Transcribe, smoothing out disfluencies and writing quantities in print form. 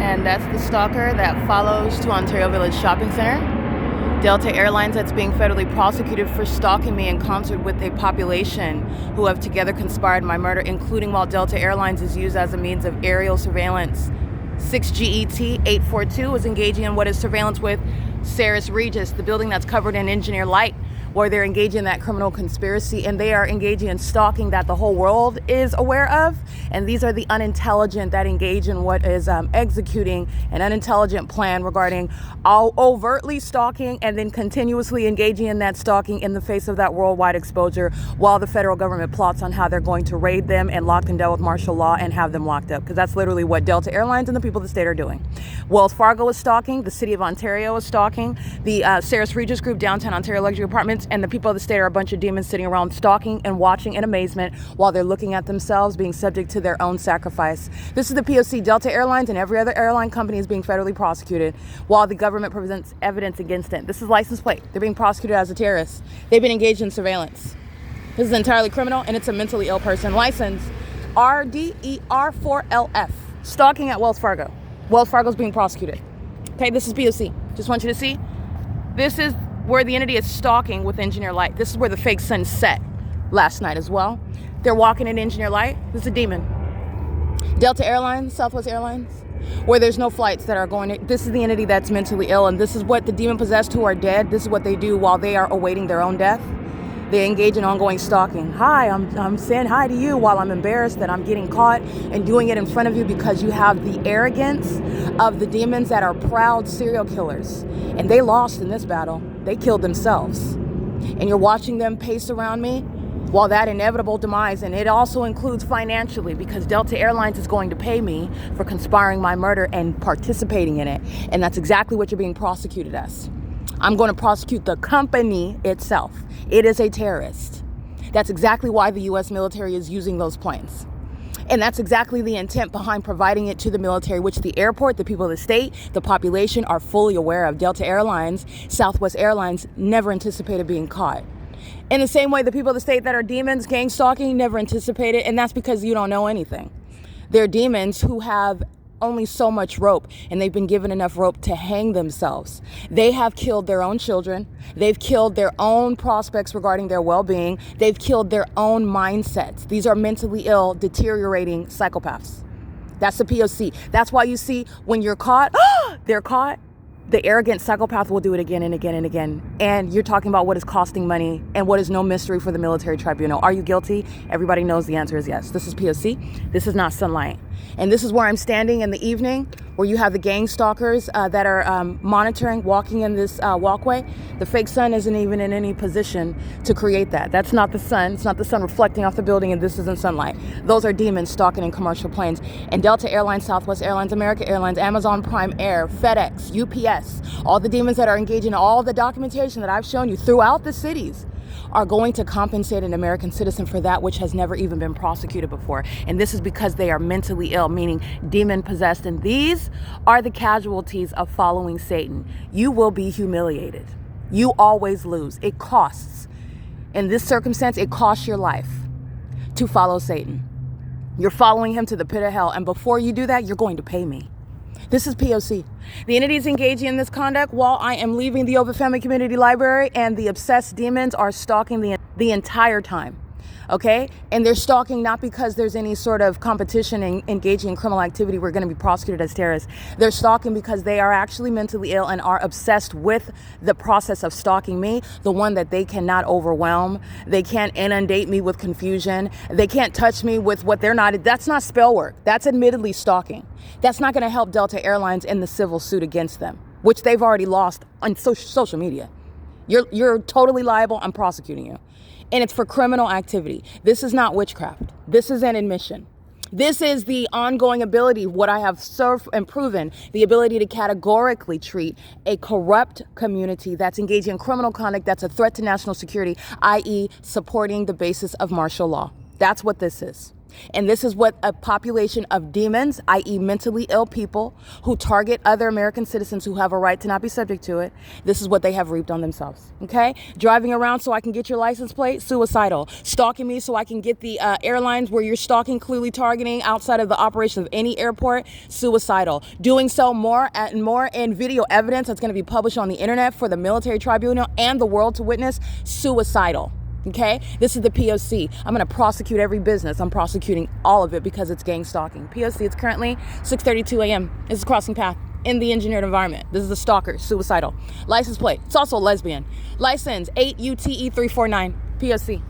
and that's the stalker that follows to Ontario Village Shopping Center. Delta Airlines that's being federally prosecuted for stalking me in concert with a population who have together conspired my murder, including while Delta Airlines is used as a means of aerial surveillance. 6GET 842 is engaging in what is surveillance with Saris Regis, the building that's covered in engineer light, where they're engaging in that criminal conspiracy, and they are engaging in stalking that the whole world is aware of. And these are the unintelligent that engage in what is executing an unintelligent plan regarding overtly stalking and then continuously engaging in that stalking in the face of that worldwide exposure, while the federal government plots on how they're going to raid them and lock them down with martial law and have them locked up, because that's literally what Delta Airlines and the people of the state are doing. Wells Fargo is stalking, the city of Ontario is stalking, the Saris Regis Group, Downtown Ontario Luxury Apartments, and the people of the state are a bunch of demons sitting around stalking and watching in amazement while they're looking at themselves being subject to their own sacrifice. This is the P.O.C. Delta Airlines and every other airline company is being federally prosecuted while the government presents evidence against it. This is license plate. They're being prosecuted as a terrorist. They've been engaged in surveillance. This is entirely criminal, and it's a mentally ill person. License RDER4LF. Stalking at Wells Fargo. Wells Fargo's being prosecuted. Okay, this is P.O.C. Just want you to see. This is where the entity is stalking with engineer light. This is where the fake sun set last night as well. They're walking in engineer light. This is a demon. Delta Airlines, Southwest Airlines, where there's no flights that are going to, this is the entity that's mentally ill, and this is what the demon possessed who are dead, this is what they do while they are awaiting their own death. They engage in ongoing stalking. Hi, I'm saying hi to you while I'm embarrassed that I'm getting caught and doing it in front of you because you have the arrogance of the demons that are proud serial killers. And they lost in this battle. They killed themselves. And you're watching them pace around me while that inevitable demise, and it also includes financially, because Delta Airlines is going to pay me for conspiring my murder and participating in it. And that's exactly what you're being prosecuted as. I'm going to prosecute the company itself. It is a terrorist. That's exactly why the U.S. military is using those planes. And that's exactly the intent behind providing it to the military, which the airport, the people of the state, the population are fully aware of. Delta Airlines, Southwest Airlines never anticipated being caught. In the same way, the people of the state that are demons, gang stalking, never anticipated, and that's because you don't know anything. They're demons who have only so much rope, and they've been given enough rope to hang themselves. They have killed their own children. They've killed their own prospects regarding their well-being. They've killed their own mindsets. These are mentally ill, deteriorating psychopaths. That's the POC. That's why you see when you're caught, they're caught. The arrogant psychopath will do it again and again and again. And you're talking about what is costing money and what is no mystery for the military tribunal. Are you guilty? Everybody knows the answer is yes. This is POC. This is not sunlight. And this is where I'm standing in the evening, where you have the gang stalkers that are monitoring, walking in this walkway. The fake sun isn't even in any position to create that. That's not the sun. It's not the sun reflecting off the building, and this isn't sunlight. Those are demons stalking in commercial planes. And Delta Airlines, Southwest Airlines, American Airlines, Amazon Prime Air, FedEx, UPS, all the demons that are engaged in all the documentation that I've shown you throughout the cities are going to compensate an American citizen for that which has never even been prosecuted before. And this is because they are mentally ill, meaning demon possessed. And these are the casualties of following Satan. You will be humiliated. You always lose. It costs. In this circumstance, it costs your life to follow Satan. You're following him to the pit of hell. And before you do that, you're going to pay me. This is POC. The entity is engaging in this conduct while I am leaving the OVITT Family Community Library, and the obsessed demons are stalking the entire time. Okay? And they're stalking not because there's any sort of competition in engaging in criminal activity. We're going to be prosecuted as terrorists. They're stalking because they are actually mentally ill and are obsessed with the process of stalking me, the one that they cannot overwhelm. They can't inundate me with confusion. They can't touch me with what they're not. That's not spell work. That's admittedly stalking. That's not going to help Delta Airlines in the civil suit against them, which they've already lost on social media. You're totally liable. I'm prosecuting you. And it's for criminal activity. This is not witchcraft. This is an admission. This is the ongoing ability, what I have served and proven, the ability to categorically treat a corrupt community that's engaging in criminal conduct that's a threat to national security, i.e. supporting the basis of martial law. That's what this is. And this is what a population of demons, i.e. mentally ill people who target other American citizens who have a right to not be subject to it, this is what they have reaped on themselves, okay? Driving around so I can get your license plate, suicidal. Stalking me so I can get the airlines where you're stalking, clearly targeting outside of the operation of any airport, suicidal. Doing so more and more in video evidence that's going to be published on the internet for the military tribunal and the world to witness, suicidal. Okay, this is the P.O.C. I'm going to prosecute every business. I'm prosecuting all of it because it's gang stalking. P.O.C. It's currently 6:32 a.m. This is crossing path in the engineered environment. This is a stalker, suicidal. License plate. It's also a lesbian. License 8UTE349. P.O.C.